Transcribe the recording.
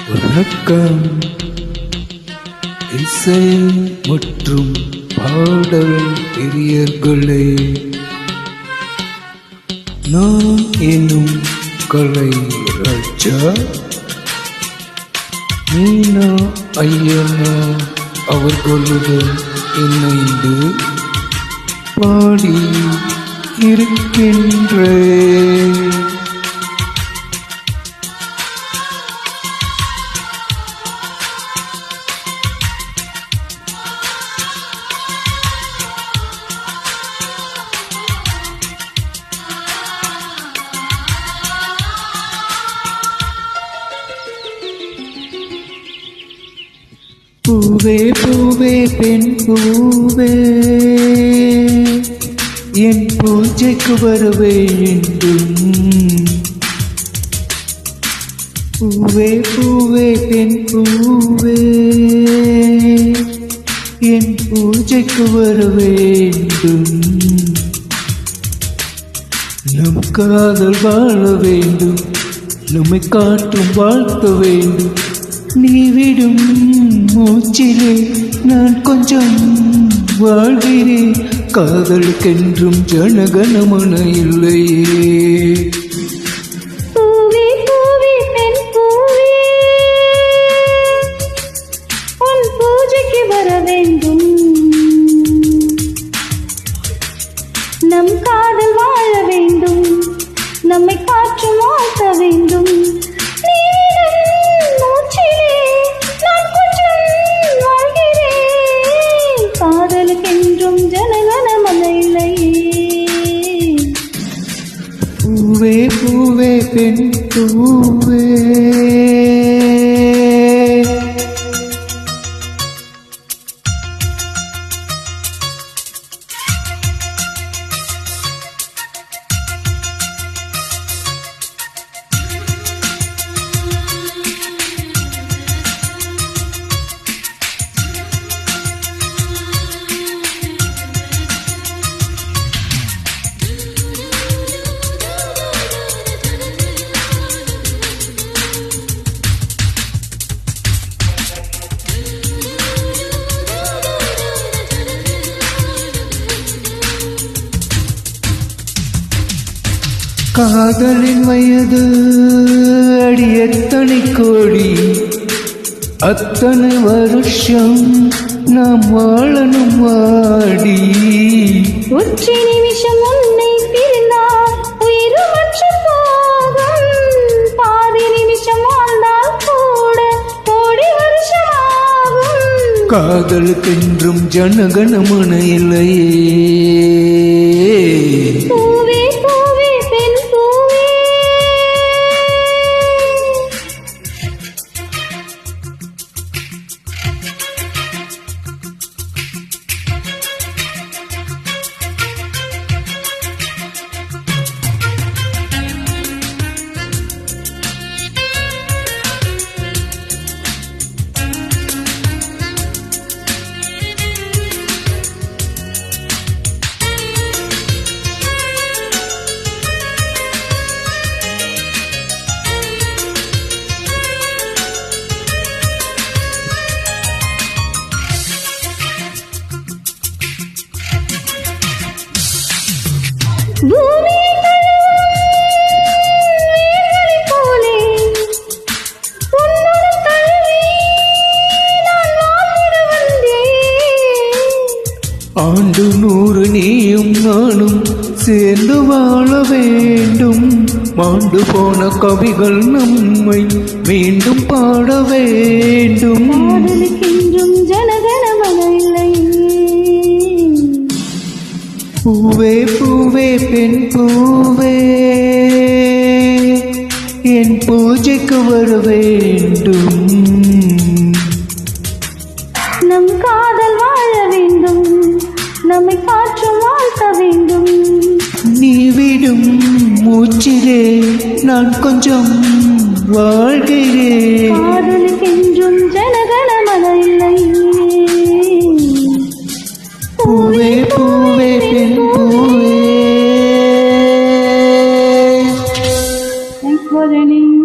வணக்கம். இசை மற்றும் பாடல் பிரியர்களே, நான் எனும் கலை ராஜா மீனா ஐயனா அவர்களுடன் இணைந்து பாடி இருக்கின்றேன். பூவே பூவே பெண் பூவே, என் பூஜைக்கு வர வேண்டும். பூவே பூவே பெண் பூவே, என் பூஜைக்கு வர வேண்டும். நம் காதல் வாழ வேண்டும், நம்மை காட்டும் வாழ்த்த வேண்டும். நீ விடும் மூச்சிலே நான் கொஞ்சம் வாழ்கிறேன். காதலுக்கென்றும் ஜனகணமன இல்லையே. பூவே பூவே பெண் பூவே, உன் பூஜைக்கு வர வேண்டும். நம் காதல் வாழ வேண்டும், நம்மை காற்று வாழ்த்த வேண்டும். காதலுக்கென்றும் ஜனகணமன இல்லையே. பூவே பூவே பெண் பூவே, காதலின் வயது அடி எத்தனை கோடி, அத்தனை வருஷம் நாம் வாழணும் வாடி. ஒற்றை நிமிஷம் உன்னை பிரிந்தால் உயிரமற்ற போகும். பாதி நிமிஷம் வாழ்ந்தால் கூட கோடி வருஷமாகும். காதலுக்கென்றும் ஜனகணமன இல்லையே. பூவே பூவே பெண் பூவே, பூமி போலே உன்னோடு தழுவி நான் வாழ்ந்திட வந்தேன். ஆண்டு 100 நீயும் நானும் சேர்ந்து வாழ வேண்டும். மாண்டு போன கவிகள் நம்மை மீண்டும் பாட வேண்டும். காதலுக்கென்றும் ஜனகணமன இல்லையே. பூவே பூவே பெண் பூவே, என் பூஜைக்கு வர வேண்டும். நம் காதல் வாழ வேண்டும், நம்மை காற்று வாழ்த்த வேண்டும். நீ விடும் மூச்சிலே நான் கொஞ்சம் வாழ்கிறேன். காதலுக்கென்றும் ஜனகணமன இல்லையே. பூவே பூவே பெண் பூவே. Thanks for joining.